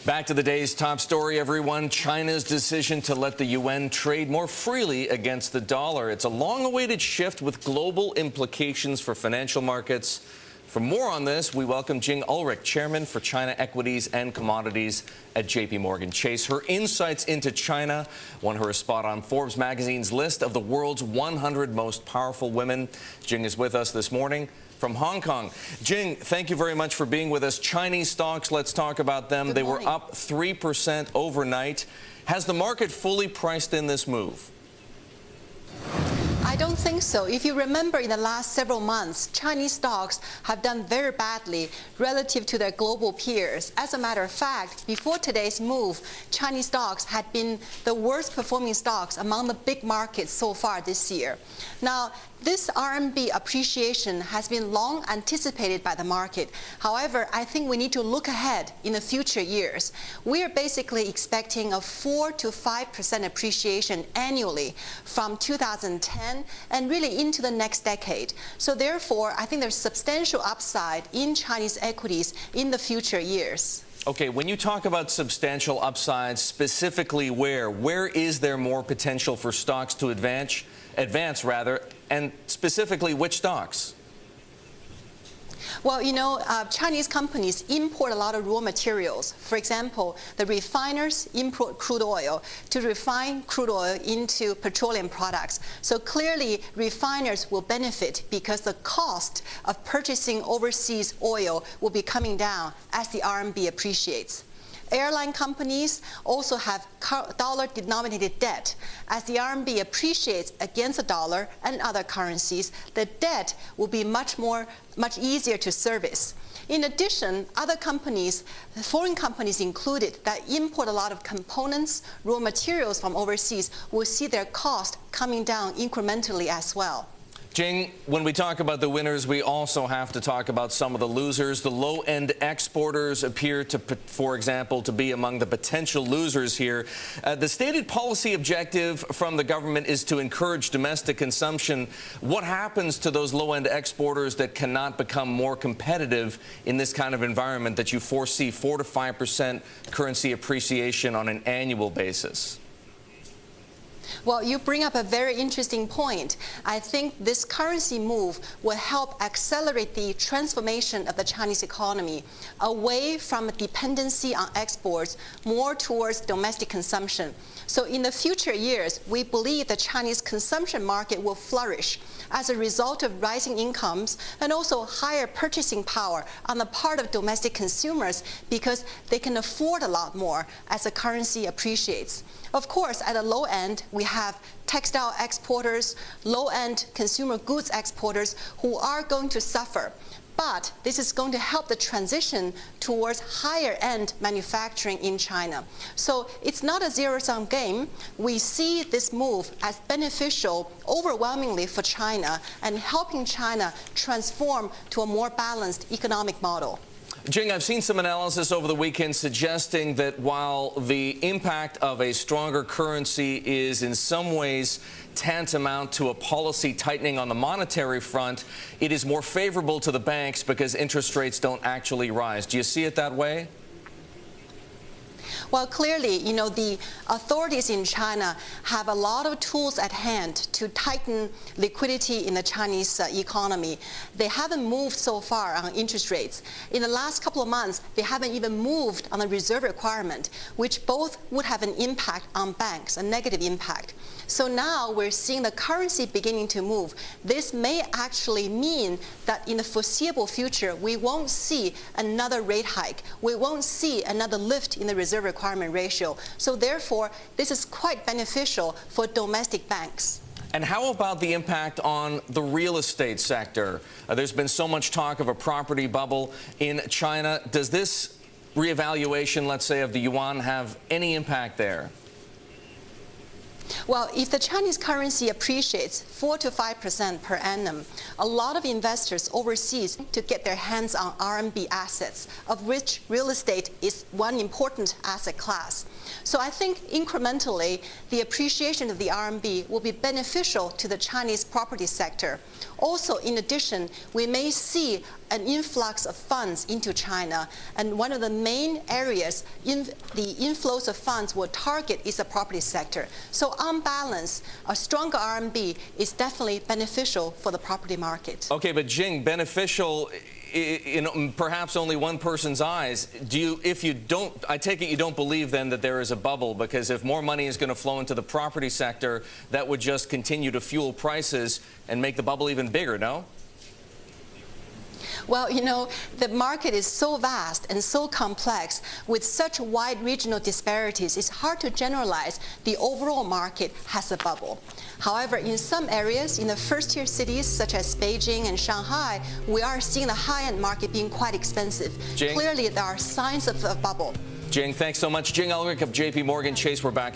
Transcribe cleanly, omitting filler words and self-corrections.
Back to the day's top story, everyone. China's decision to let the yuan trade more freely against the dollar. It's a long-awaited shift with global implications for financial markets. For more on this, we welcome Jing Ulrich, chairman for China equities and commodities at JPMorgan Chase. Her insights into China won her a spot on Forbes magazine's list of the world's 100 most powerful women. Jing is with us this morning from Hong Kong. Jing, thank you very much for being with us. Chinese stocks, let's talk about them. They were up 3% overnight. Has the market fully priced in this move? I don't think so. If you remember, in the last several months, Chinese stocks have done very badly relative to their global peers. As a matter of fact, before today's move, Chinese stocks had been the worst performing stocks among the big markets so far this year. Now, this RMB appreciation has been long anticipated by the market. However, I think we need to look ahead in the future years. We are basically expecting a 4 to 5% appreciation annually from 2010 and really into the next decade. So therefore, I think there's substantial upside in Chinese equities in the future years. Okay, when you talk about substantial upsides, specifically where is there more potential for stocks to advance, and specifically which stocks? Well, Chinese companies import a lot of raw materials. For example, the refiners import crude oil to refine crude oil into petroleum products. So clearly, refiners will benefit because the cost of purchasing overseas oil will be coming down as the RMB appreciates. Airline companies also have dollar-denominated debt. As the RMB appreciates against the dollar and other currencies, the debt will be much easier to service. In addition, other companies, foreign companies included, that import a lot of components, raw materials from overseas, will see their cost coming down incrementally as well. Jing, when we talk about the winners, we also have to talk about some of the losers. The low-end exporters appear to, for example, to be among the potential losers here. The stated policy objective from the government is to encourage domestic consumption. What happens to those low-end exporters that cannot become more competitive in this kind of environment that you foresee 4 to 5% currency appreciation on an annual basis? Well, you bring up a very interesting point. I think this currency move will help accelerate the transformation of the Chinese economy away from dependency on exports, more towards domestic consumption. So in the future years, we believe the Chinese consumption market will flourish as a result of rising incomes and also higher purchasing power on the part of domestic consumers because they can afford a lot more as the currency appreciates. Of course, at the low end, we have textile exporters, low-end consumer goods exporters who are going to suffer. But this is going to help the transition towards higher-end manufacturing in China. So it's not a zero-sum game. We see this move as beneficial overwhelmingly for China and helping China transform to a more balanced economic model. Jing, I've seen some analysis over the weekend suggesting that while the impact of a stronger currency is in some ways tantamount to a policy tightening on the monetary front, it is more favorable to the banks because interest rates don't actually rise. Do you see it that way? Well, clearly, the authorities in China have a lot of tools at hand to tighten liquidity in the Chinese economy. They haven't moved so far on interest rates. In the last couple of months, they haven't even moved on the reserve requirement, which both would have an impact on banks, a negative impact. So now we're seeing the currency beginning to move. This may actually mean that in the foreseeable future, we won't see another rate hike. We won't see another lift in the reserve requirement ratio. So therefore, this is quite beneficial for domestic banks. And how about the impact on the real estate sector? There's been so much talk of a property bubble in China. Does this reevaluation, let's say, of the yuan have any impact there? Well, if the Chinese currency appreciates 4 to 5% per annum, a lot of investors overseas to get their hands on RMB assets, of which real estate is one important asset class. So I think incrementally, the appreciation of the RMB will be beneficial to the Chinese property sector. Also, in addition, we may see an influx of funds into China, and one of the main areas in the inflows of funds will target is the property sector. So on balance, a stronger RMB is definitely beneficial for the property market. Okay, but Jing, beneficial in perhaps only one person's eyes. I take it you don't believe then that there is a bubble, because if more money is going to flow into the property sector, that would just continue to fuel prices and make the bubble even bigger, no? Well, the market is so vast and so complex with such wide regional disparities, it's hard to generalize the overall market has a bubble. However, in some areas, in the first-tier cities such as Beijing and Shanghai, we are seeing the high-end market being quite expensive. Jing? Clearly, there are signs of a bubble. Jing, thanks so much. Jing Ulrich of JPMorgan Chase, we're back.